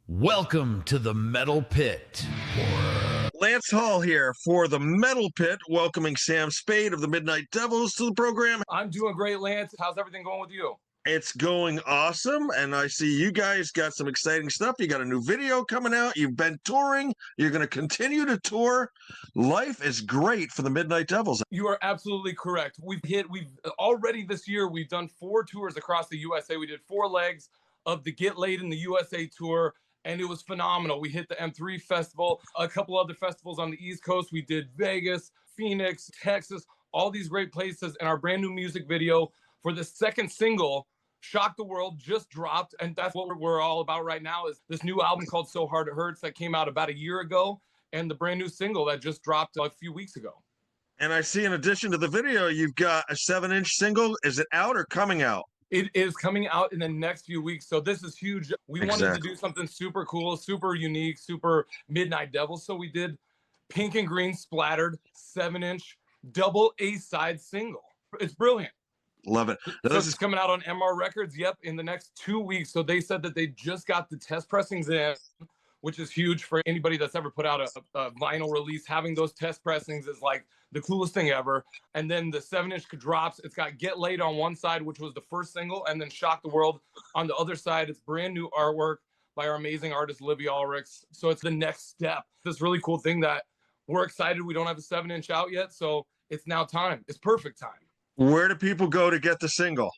Welcome to the Metal Pit. Lance Hall here for the Metal Pit, welcoming Sam Spade of the Midnight Devils to the program. I'm doing great, Lance. How's everything going with you? It's going awesome, and I see you guys got some exciting stuff. You got a new video coming out. You've been touring. You're going to continue to tour. Life is great for the Midnight Devils. You are absolutely correct. We've already this year, we've done 4 tours across the USA. We did 4 legs of the Get Laid in the USA tour, and it was phenomenal. We hit the M3 Festival, a couple other festivals on the East Coast. We did Vegas, Phoenix, Texas, all these great places. And our brand new music video for the second single, Shock the World, just dropped. And that's what we're all about right now, is this new album called So Hard It Hurts that came out about a year ago, and the brand new single that just dropped a few weeks ago. And I see in addition to the video, you've got a 7-inch single. Is it out or coming out? It is coming out in the next few weeks. So this is huge. We wanted to do something super cool, super unique, super Midnight Devils. So we did Pink and Green Splattered 7-inch double A-side single. It's brilliant. Love it. So this is coming out on MR Records, in the next 2 weeks. So they said that they just got the test pressings in, which is huge for anybody that's ever put out a vinyl release. Having those test pressings is like the coolest thing ever. And then the 7-inch drops. It's got Get Laid on one side, which was the first single, and then Shock the World on the other side. It's brand new artwork by our amazing artist, Livy Ulrichs. So it's the next step. This really cool thing that we're excited. We don't have a 7-inch out yet, so it's now time. It's perfect time. Where do people go to get the single?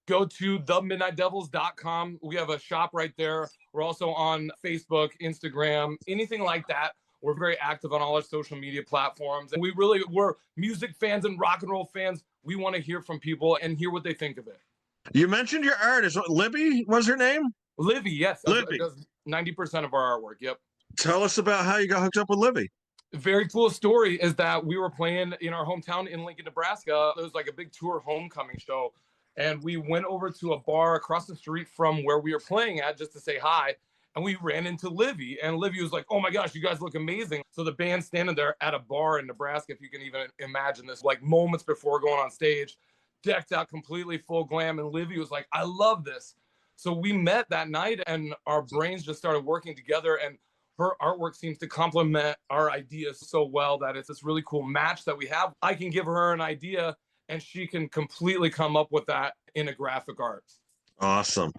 Go to themidnightdevils.com. We have a shop right there. We're also on Facebook, Instagram, anything like that. We're very active on all our social media platforms. And we're music fans and rock and roll fans. We want to hear from people and hear what they think of it. You mentioned your artist. Libby was her name? Livy, yes. Libby. Does 90% of our artwork, yep. Tell us about how you got hooked up with Libby. Very cool story is that we were playing in our hometown in Lincoln, Nebraska. It was like a big tour homecoming show. And we went over to a bar across the street from where we were playing at just to say hi. And we ran into Livy. And Livy was like, "Oh my gosh, you guys look amazing." So the band's standing there at a bar in Nebraska, if you can even imagine this, like moments before going on stage, decked out completely full glam. And Livy was like, "I love this." So we met that night and our brains just started working together. And her artwork seems to complement our ideas so well that it's this really cool match that we have. I can give her an idea and she can completely come up with that in a graphic art. Awesome.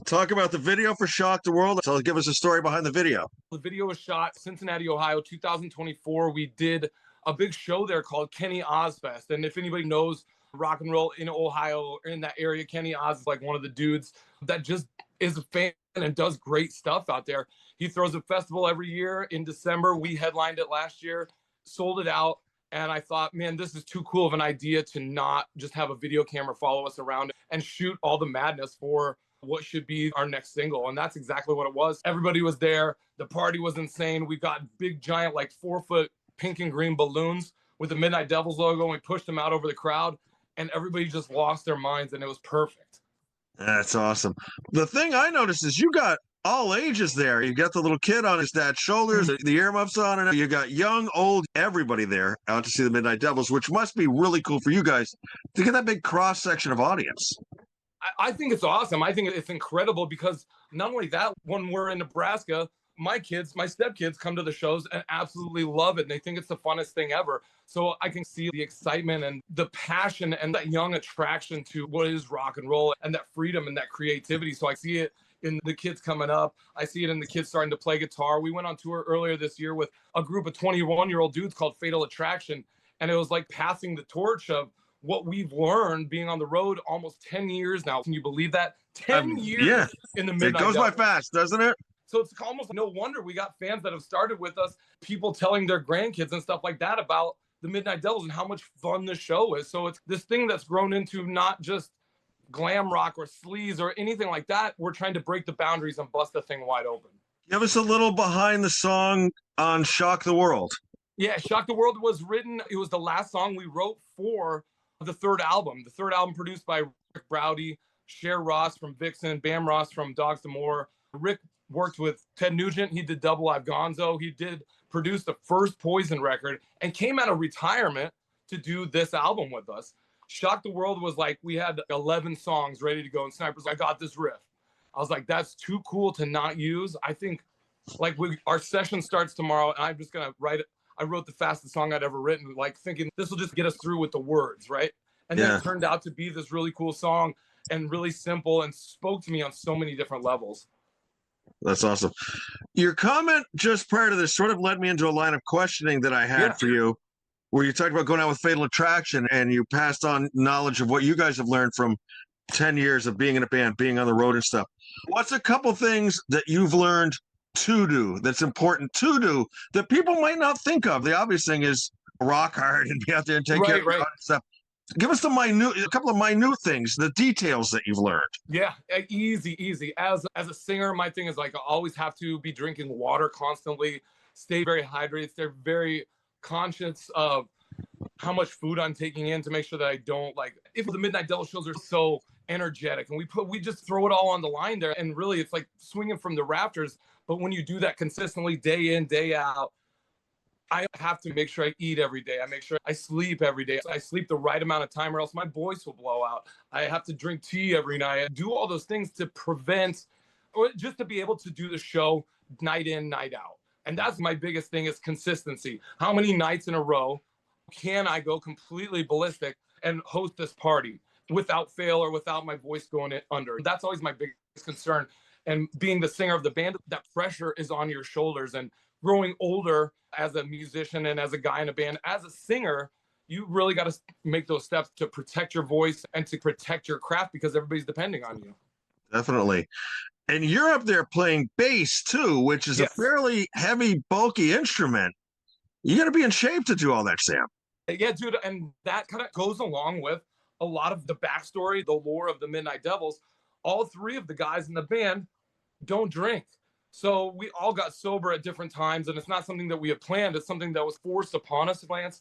Talk about the video for Shock the World. So give us a story behind the video. The video was shot Cincinnati, Ohio, 2024. We did a big show there called Kenny Ozfest. And if anybody knows rock and roll in Ohio or in that area, Kenny Oz is like one of the dudes that just is a fan and does great stuff out there. He throws a festival every year in December. We headlined it last year, sold it out. And I thought, man, this is too cool of an idea to not just have a video camera follow us around and shoot all the madness for what should be our next single. And that's exactly what it was. Everybody was there. The party was insane. We got big, giant, like 4-foot pink and green balloons with the Midnight Devils logo. And we pushed them out over the crowd and everybody just lost their minds and it was perfect. That's awesome. The thing I noticed is you got all ages there. You got the little kid on his dad's shoulders, the earmuffs on, and you got young, old, everybody there out to see the Midnight Devils, which must be really cool for you guys to get that big cross-section of audience. I think it's awesome. I think it's incredible because not only that, when we're in Nebraska, my stepkids come to the shows and absolutely love it. And they think it's the funnest thing ever. So I can see the excitement and the passion and that young attraction to what is rock and roll and that freedom and that creativity. So I see it in the kids coming up. I see it in the kids starting to play guitar. We went on tour earlier this year with a group of 21-year-old dudes called Fatal Attraction. And it was like passing the torch of what we've learned being on the road almost 10 years now. Can you believe that? 10 years in the Midnight Devils. It goes by fast, doesn't it? So it's almost no wonder we got fans that have started with us, people telling their grandkids and stuff like that about the Midnight Devils and how much fun the show is. So it's this thing that's grown into not just glam rock or sleaze or anything like that. We're trying to break the boundaries and bust the thing wide open. Give us a little behind the song on Shock the World. Yeah, Shock the World was written. It was the last song we wrote for the third album. The third album produced by Rick Browdy, Cher Ross from Vixen, Bam Ross from Dogs to More. Rick worked with Ted Nugent. He did Double Live Gonzo. He did produce the first Poison record and came out of retirement to do this album with us. Shock the World was like, we had 11 songs ready to go, and Sniper's like, "I got this riff." I was like, that's too cool to not use. I think like our session starts tomorrow and I'm just going to write it. I wrote the fastest song I'd ever written, like thinking this will just get us through with the words, right? And then it turned out to be this really cool song and really simple and spoke to me on so many different levels. That's awesome. Your comment just prior to this sort of led me into a line of questioning that I had for you, where you talked about going out with Fatal Attraction and you passed on knowledge of what you guys have learned from 10 years of being in a band, being on the road and stuff. What's a couple things that you've learned to do that's important to do that people might not think of? The obvious thing is rock hard and be out there and take care of your own stuff. Give us a couple of minute things, the details that you've learned. Yeah, easy. As a singer, my thing is like I always have to be drinking water constantly, stay very hydrated, stay very conscious of how much food I'm taking in to make sure that I don't if the Midnight Devil shows are so energetic and we just throw it all on the line there and really it's like swinging from the rafters. But when you do that consistently day in, day out, I have to make sure I eat every day. I make sure I sleep every day. I sleep the right amount of time or else my voice will blow out. I have to drink tea every night. I do all those things to prevent or just to be able to do the show night in, night out. And that's my biggest thing is consistency. How many nights in a row can I go completely ballistic and host this party without fail or without my voice going under? That's always my biggest concern. And being the singer of the band, that pressure is on your shoulders. And growing older as a musician and as a guy in a band, as a singer, you really got to make those steps to protect your voice and to protect your craft because everybody's depending on you. Definitely. And you're up there playing bass too, which is a fairly heavy, bulky instrument. You got to be in shape to do all that, Sam. Yeah, dude. And that kind of goes along with a lot of the backstory, the lore of the Midnight Devils. All three of the guys in the band don't drink. So we all got sober at different times, and it's not something that we had planned. It's something that was forced upon us, Lance.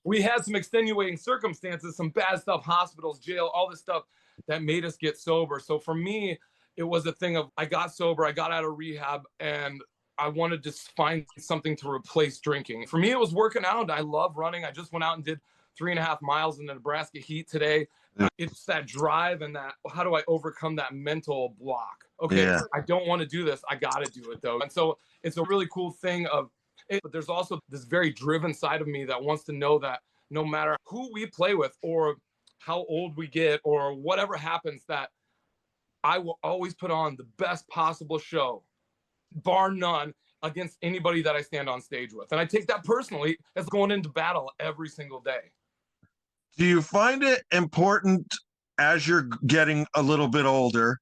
We had some extenuating circumstances, some bad stuff, hospitals, jail, all this stuff that made us get sober. So for me, it was a thing of I got sober, I got out of rehab, and I wanted to find something to replace drinking. For me, it was working out. I love running. I just went out and did 3.5 miles in the Nebraska heat today. It's that drive and that, how do I overcome that mental block? Okay, I don't want to do this. I got to do it though. And so it's a really cool thing but there's also this very driven side of me that wants to know that no matter who we play with or how old we get or whatever happens, that I will always put on the best possible show, bar none, against anybody that I stand on stage with. And I take that personally as going into battle every single day. Do you find it important as you're getting a little bit older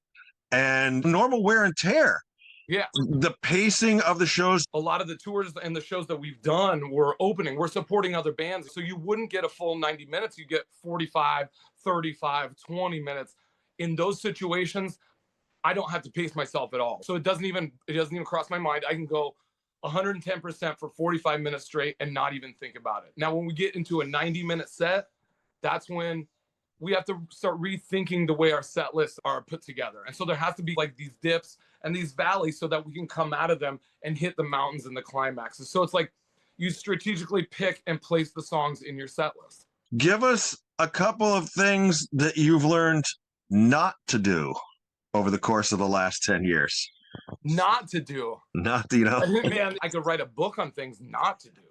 and normal wear and tear? Yeah. The pacing of the shows. A lot of the tours and the shows that we've done, we're supporting other bands. So you wouldn't get a full 90 minutes. You get 45, 35, 20 minutes. In those situations, I don't have to pace myself at all. So it doesn't even cross my mind. I can go 110% for 45 minutes straight and not even think about it. Now, when we get into a 90-minute set, that's when we have to start rethinking the way our set lists are put together. And so there has to be like these dips and these valleys so that we can come out of them and hit the mountains and the climaxes. So it's like you strategically pick and place the songs in your set list. Give us a couple of things that you've learned not to do over the course of the last 10 years. Not to do. Not to, Man, I could write a book on things not to do.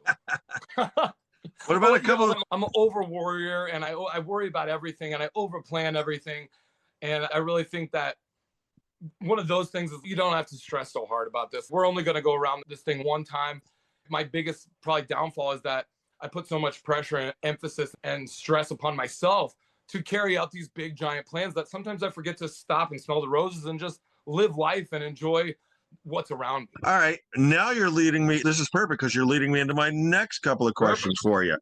What about a couple of... I'm an over warrior and I worry about everything and I over plan everything. And I really think that one of those things is you don't have to stress so hard about this. We're only going to go around this thing one time. My biggest probably downfall is that I put so much pressure and emphasis and stress upon myself to carry out these big giant plans that sometimes I forget to stop and smell the roses and just live life and enjoy what's around me. All right. Now you're leading me. This is perfect because you're leading me into my next couple of questions for you.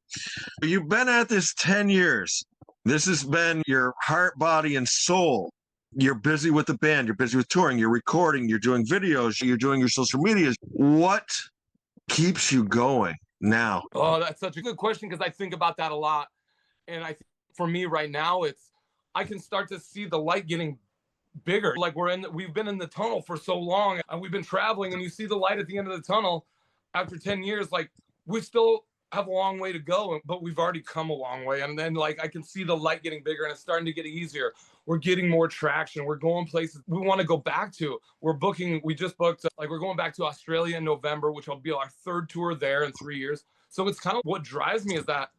You've been at this 10 years. This has been your heart, body, and soul. You're busy with the band. You're busy with touring. You're recording. You're doing videos. You're doing your social medias. What keeps you going now? Oh, that's such a good question because I think about that a lot. And I think for me right now, I can start to see the light getting bigger. Like we've been in the tunnel for so long and we've been traveling and you see the light at the end of the tunnel after 10 years, like we still have a long way to go, but we've already come a long way. And then like I can see the light getting bigger and it's starting to get easier. We're getting more traction. We're going places we want to go back to. We just booked, like we're going back to Australia in November, which will be our 3rd tour there in 3 years. So it's kind of what drives me is that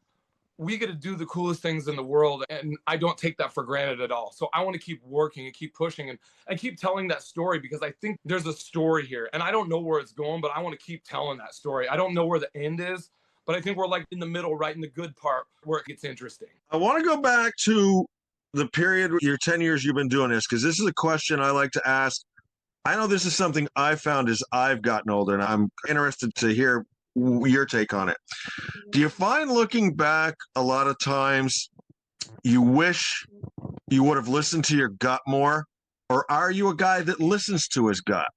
we get to do the coolest things in the world. And I don't take that for granted at all. So I want to keep working and keep pushing and keep telling that story because I think there's a story here and I don't know where it's going, but I want to keep telling that story. I don't know where the end is, but I think we're like in the middle, right in the good part where it gets interesting. I want to go back to the period, your 10 years you've been doing this, because this is a question I like to ask. I know this is something I found as I've gotten older, and I'm interested to hear your take on it. Do you find looking back a lot of times you wish you would have listened to your gut more, or are you a guy that listens to his gut?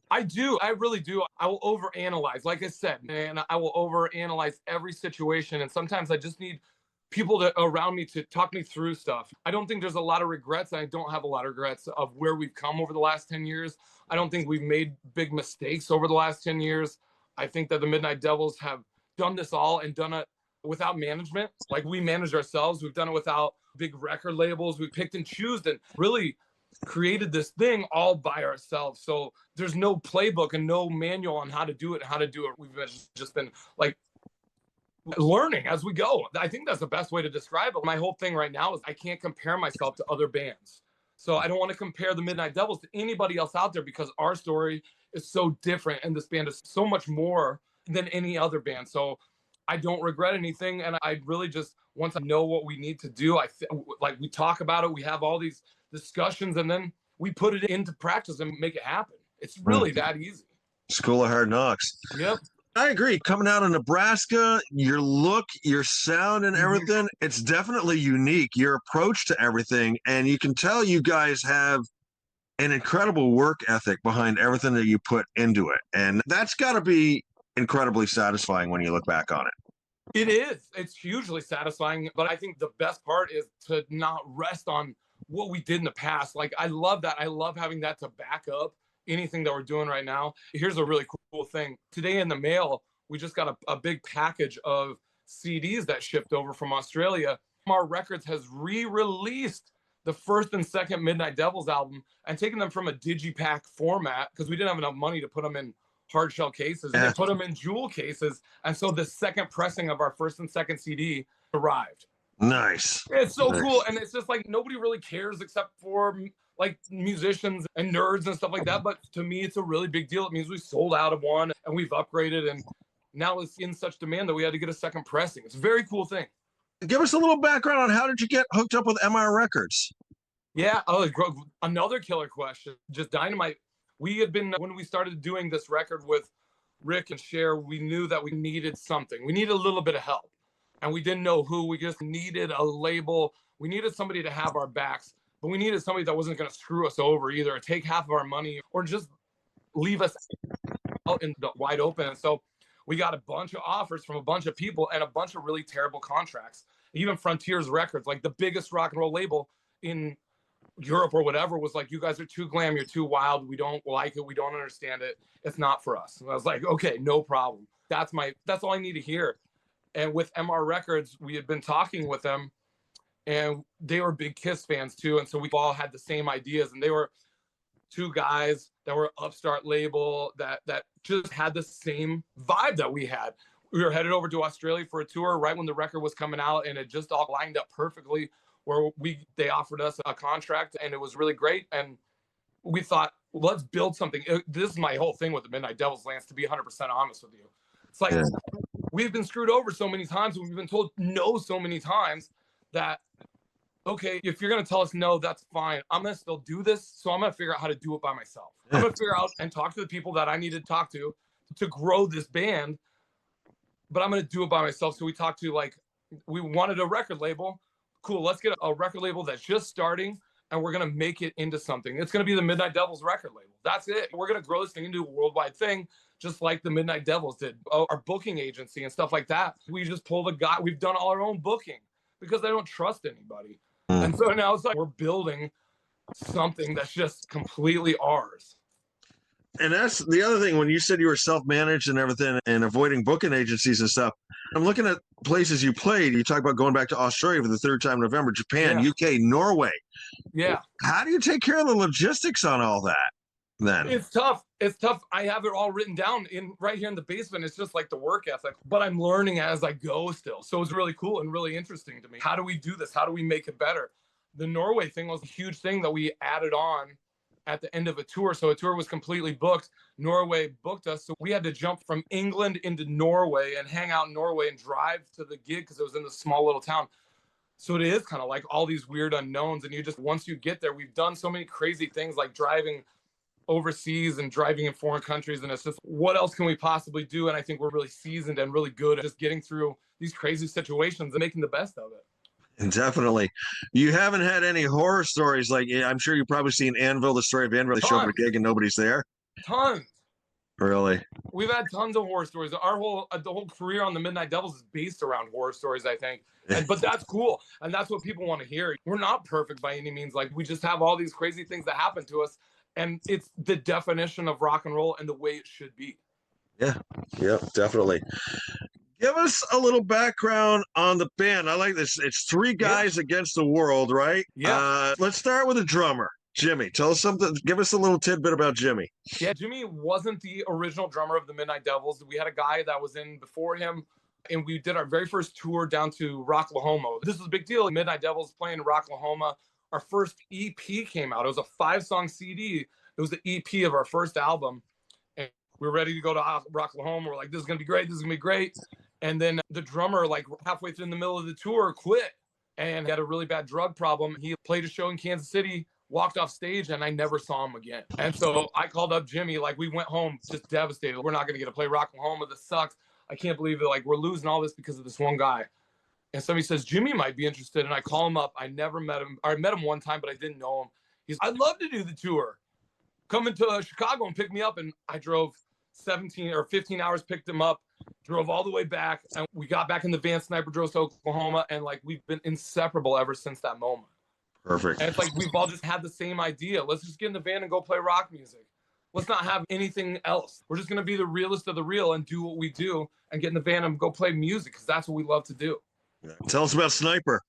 I do. I really do. I will overanalyze, like I said, and I will overanalyze every situation. And sometimes I just need people around me to talk me through stuff. I don't think there's a lot of regrets. I don't have a lot of regrets of where we've come over the last 10 years. I don't think we've made big mistakes over the last 10 years. I think that the Midnight Devils have done this all and done it without management. Like we manage ourselves. We've done it without big record labels. We picked and chose and really created this thing all by ourselves. So there's no playbook and no manual on how to do it and how to do it. We've just been like learning as we go. I think that's the best way to describe it. My whole thing right now is I can't compare myself to other bands. So I don't want to compare the Midnight Devils to anybody else out there because our story is so different and this band is so much more than any other band. So I don't regret anything. And I really just, once I know what we need to do, like we talk about it, we have all these discussions and then we put it into practice and make it happen. It's really that easy. School of Hard Knocks. Yep. I agree. Coming out of Nebraska, your look, your sound and everything, it's definitely unique. Your approach to everything. And you can tell you guys have an incredible work ethic behind everything that you put into it. And that's got to be incredibly satisfying when you look back on it. It is. It's hugely satisfying. But I think the best part is to not rest on what we did in the past. Like, I love that. I love having that to back up anything that we're doing right now. Here's a really cool thing. Today in the mail, we just got a big package of CDs that shipped over from Australia. Our Records has re-released the first and second Midnight Devils album and taken them from a digipack format because we didn't have enough money to put them in hard shell cases. And they put them in jewel cases. And so the second pressing of our first and second CD arrived. Nice. It's so cool. And it's just like nobody really cares except for like musicians and nerds and stuff like that. But to me, it's a really big deal. It means we sold out of one and we've upgraded. And now it's in such demand that we had to get a second pressing. It's a very cool thing. Give us a little background on how did you get hooked up with MR Records? Yeah. Oh, another killer question. Just dynamite. We had been, when we started doing this record with Rick and Cher, we knew that we needed something. We needed a little bit of help. And we didn't know who. We just needed a label. We needed somebody to have our backs. But we needed somebody that wasn't going to screw us over either, or take half of our money, or just leave us out in the wide open. And so we got a bunch of offers from a bunch of people and a bunch of really terrible contracts. Even Frontiers Records, like the biggest rock and roll label in Europe or whatever, was like, you guys are too glam, you're too wild, we don't like it, we don't understand it, it's not for us. And I was like, okay, no problem. That's all I need to hear. And with MR Records, we had been talking with them, and they were big Kiss fans too. And so we all had the same ideas, and they were two guys that were upstart label that just had the same vibe that we had. We were headed over to Australia for a tour right when the record was coming out, and it just all lined up perfectly where they offered us a contract, and it was really great. And we thought, let's build something. This is my whole thing with the Midnight Devils, Lance, to be 100% honest with you. It's like, we've been screwed over so many times, and we've been told no so many times that, okay, if you're going to tell us no, that's fine. I'm going to still do this. So I'm going to figure out how to do it by myself. I'm going to figure out and talk to the people that I need to talk to grow this band, but I'm going to do it by myself. So we talked to, like, we wanted a record label. Cool. Let's get a record label that's just starting, and we're going to make it into something. It's going to be the Midnight Devils record label. That's it. We're going to grow this thing into a worldwide thing, just like the Midnight Devils did. Our booking agency and stuff like that. We just pulled a guy. We've done all our own booking because I don't trust anybody. And so now it's like we're building something that's just completely ours. And that's the other thing. When you said you were self-managed and everything and avoiding booking agencies and stuff, I'm looking at places you played. You talk about going back to Australia for the third time in November, Japan, Yeah. UK, Norway. Yeah. How do you take care of the logistics on all that then? It's tough. It's tough. I have it all written down in right here in the basement. It's just like the work ethic, but I'm learning as I go still. So it's really cool and really interesting to me. How do we do this? How do we make it better? The Norway thing was a huge thing that we added on at the end of a tour. So a tour was completely booked. Norway booked us. So we had to jump from England into Norway and hang out in Norway and drive to the gig because it was in this small little town. So it is kind of like all these weird unknowns. And you just, once you get there, we've done so many crazy things like driving overseas and driving in foreign countries. And it's just, what else can we possibly do? And I think we're really seasoned and really good at just getting through these crazy situations and making the best of it. Definitely. You haven't had any horror stories like I'm sure you've probably seen Anvil, the story of Anvil. They show up at a gig and nobody's there. Tons. Really? We've had tons of horror stories. The whole career on the Midnight Devils is based around horror stories, I think. But that's cool. And that's what people want to hear. We're not perfect by any means. Like, we just have all these crazy things that happen to us. And it's the definition of rock and roll and the way it should be. Yeah, definitely. Give us a little background on the band. I like this. It's three guys against the world, right? Yeah. Let's start with a drummer, Jimmy. Tell us something. Give us a little tidbit about Jimmy. Yeah, Jimmy wasn't the original drummer of the Midnight Devils. We had a guy that was in before him, and we did our very first tour down to Rocklahoma. This was a big deal. Midnight Devils playing in Rocklahoma. Our first EP came out. It was a 5-song CD. It was the EP of our first album. And we were ready to go to Rocklahoma. We're like, this is going to be great. This is going to be great. And then the drummer, like halfway through in the middle of the tour, quit and had a really bad drug problem. He played a show in Kansas City, walked off stage, and I never saw him again. And so I called up Jimmy. Like, we went home just devastated. We're not going to get to play Rocklahoma. This sucks. I can't believe it. Like, we're losing all this because of this one guy. And somebody says, Jimmy might be interested. And I call him up. I never met him. I met him one time, but I didn't know him. I'd love to do the tour. Come into Chicago and pick me up. And I drove 17 or 15 hours, picked him up, drove all the way back. And we got back in the van. Sniper drove to Oklahoma. And like, we've been inseparable ever since that moment. Perfect. And it's like, we've all just had the same idea. Let's just get in the van and go play rock music. Let's not have anything else. We're just going to be the realest of the real and do what we do and get in the van and go play music because that's what we love to do. Tell us about Sniper.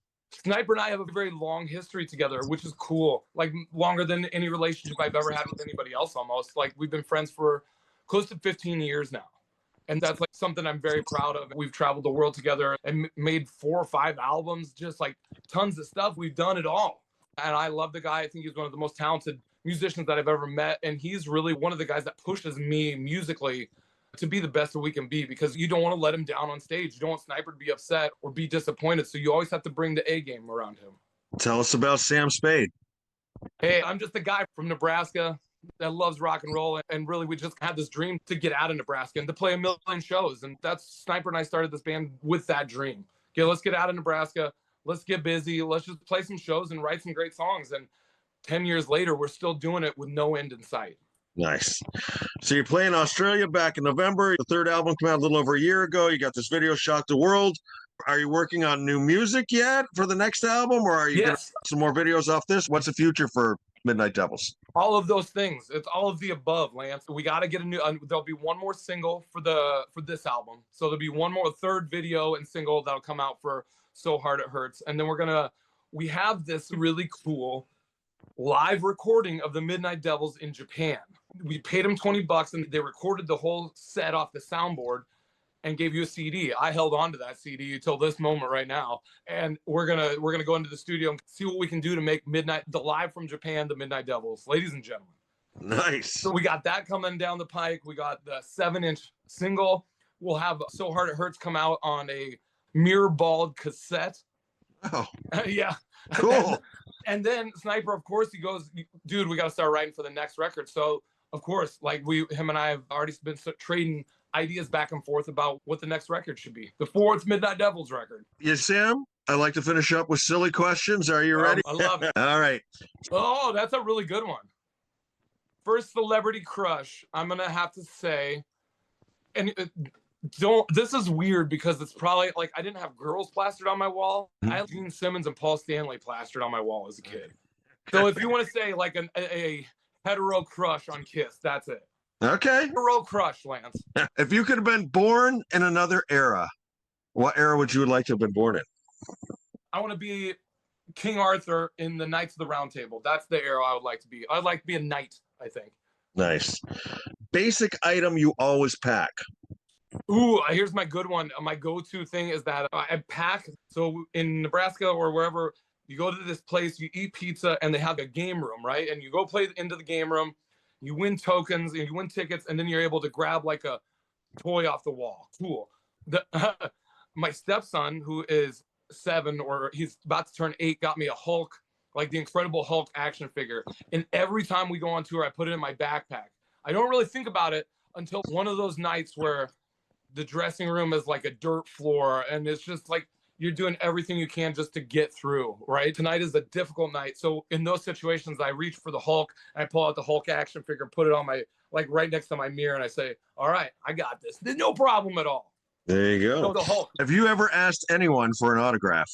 Sniper and I have a very long history together, which is cool. Like, longer than any relationship I've ever had with anybody else almost. Like, we've been friends for close to 15 years now. And that's like something I'm very proud of. We've traveled the world together and made 4 or 5 albums, just like tons of stuff. We've done it all. And I love the guy. I think he's one of the most talented musicians that I've ever met. And he's really one of the guys that pushes me musically to be the best that we can be, because you don't want to let him down on stage. You don't want Sniper to be upset or be disappointed. So you always have to bring the A game around him. Tell us about Sam Spade. Hey, I'm just a guy from Nebraska that loves rock and roll. And really, we just had this dream to get out of Nebraska and to play a million shows. And that's Sniper and I started this band with that dream. Okay, let's get out of Nebraska. Let's get busy. Let's just play some shows and write some great songs. And 10 years later, we're still doing it with no end in sight. Nice. So you're playing Australia back in November. The third album came out a little over a year ago. You got this video, Shock the World. Are you working on new music yet for the next album, or are you going to some more videos off this? What's the future for Midnight Devils? All of those things. It's all of the above, Lance. We got to get a new. There'll be one more single for this album. So there'll be a third video and single that'll come out for So Hard It Hurts, and then we have this really cool live recording of the Midnight Devils in Japan. We paid them $20 and they recorded the whole set off the soundboard and gave you a CD. I held on to that CD until this moment right now. And we're gonna go into the studio and see what we can do to make the live from Japan, the Midnight Devils, ladies and gentlemen. Nice. So we got that coming down the pike. We got the 7-inch single. We'll have So Hard It Hurts come out on a mirror balled cassette. Oh, yeah. cool. And then Sniper, of course, he goes, dude, we got to start writing for the next record. So, of course, like him and I have already been trading ideas back and forth about what the next record should be. The 4th Midnight Devils record. Yeah, Sam, I'd like to finish up with silly questions. Are you ready? I love it. All right. Oh, that's a really good one. First celebrity crush, I'm going to have to say, and this is weird because it's probably like I didn't have girls plastered on my wall. I had Gene Simmons and Paul Stanley plastered on my wall as a kid. So if you want to say like a hetero crush on Kiss, that's it. Okay. Hero crush, Lance. If you could have been born in another era, what era would you like to have been born in? I want to be King Arthur in the Knights of the Round Table. That's the era I would like to be. I'd like to be a knight, I think. Nice. Basic item you always pack. Ooh, here's my good one. My go-to thing is that I pack. So in Nebraska or wherever, you go to this place, you eat pizza, and they have a game room, right? And you go play into the game room, you win tokens, and you win tickets, and then you're able to grab like a toy off the wall. Cool. My stepson, who is 7 or he's about to turn 8, got me a Hulk, like the Incredible Hulk action figure. And every time we go on tour, I put it in my backpack. I don't really think about it until one of those nights where the dressing room is like a dirt floor and it's just like you're doing everything you can just to get through, right? Tonight is a difficult night. So in those situations, I reach for the Hulk and I pull out the Hulk action figure, put it on my, like right next to my mirror, and I say, all right, I got this. There's no problem at all. There you go. So the Hulk. Have you ever asked anyone for an autograph?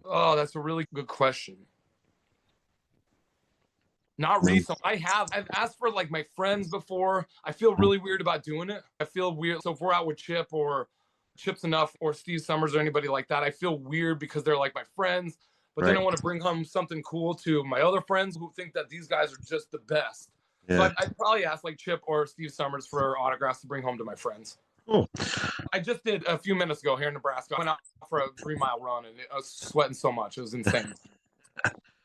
Oh, that's a really good question. Not recent. I've asked for like my friends before. I feel really weird about doing it. I feel weird. So if we're out with Chip or Chip's Enough or Steve Summers or anybody like that, I feel weird because they're like my friends. But then I want to bring home something cool to my other friends who think that these guys are just the best. Yeah. So I'd probably ask like Chip or Steve Summers for autographs to bring home to my friends. Cool. I just did a few minutes ago here in Nebraska. I went out for a 3-mile run and I was sweating so much. It was insane.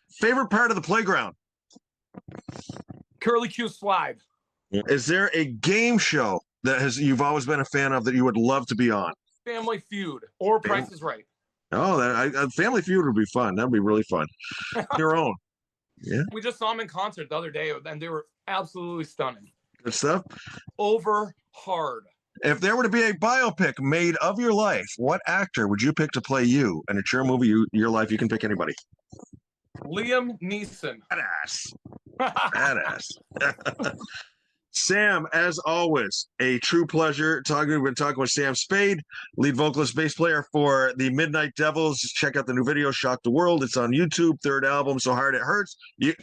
Favorite part of the playground? Curly Q slide. Is there a game show that you've always been a fan of that you would love to be on? Family Feud or Price is Right. Oh, Family Feud would be fun. That'd be really fun. Your own. Yeah. We just saw them in concert the other day and they were absolutely stunning. Good stuff. Over hard. If there were to be a biopic made of your life, what actor would you pick to play you? And it's your movie, your life. You can pick anybody. Liam Neeson. Badass. Badass. Sam, as always, a true pleasure talking. We've been talking with Sam Spade, lead vocalist, bass player for the Midnight Devils. Just check out the new video, Shock the World. It's on YouTube, 3rd album, So Hard It Hurts.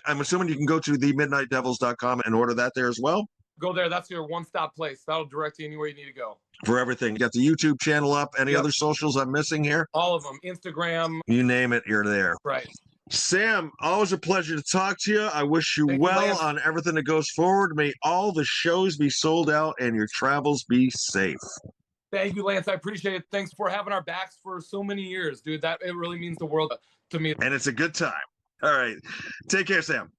I'm assuming you can go to themidnightdevils.com and order that there as well. Go there. That's your one-stop place. That'll direct you anywhere you need to go. For everything. You got the YouTube channel up. Any other socials I'm missing here? All of them. Instagram. You name it, you're there. Right. Sam, always a pleasure to talk to you. I wish you well on everything that goes forward. May all the shows be sold out and your travels be safe. Thank you, Lance. I appreciate it. Thanks for having our backs for so many years, dude. It really means the world to me. And it's a good time. All right. Take care, Sam.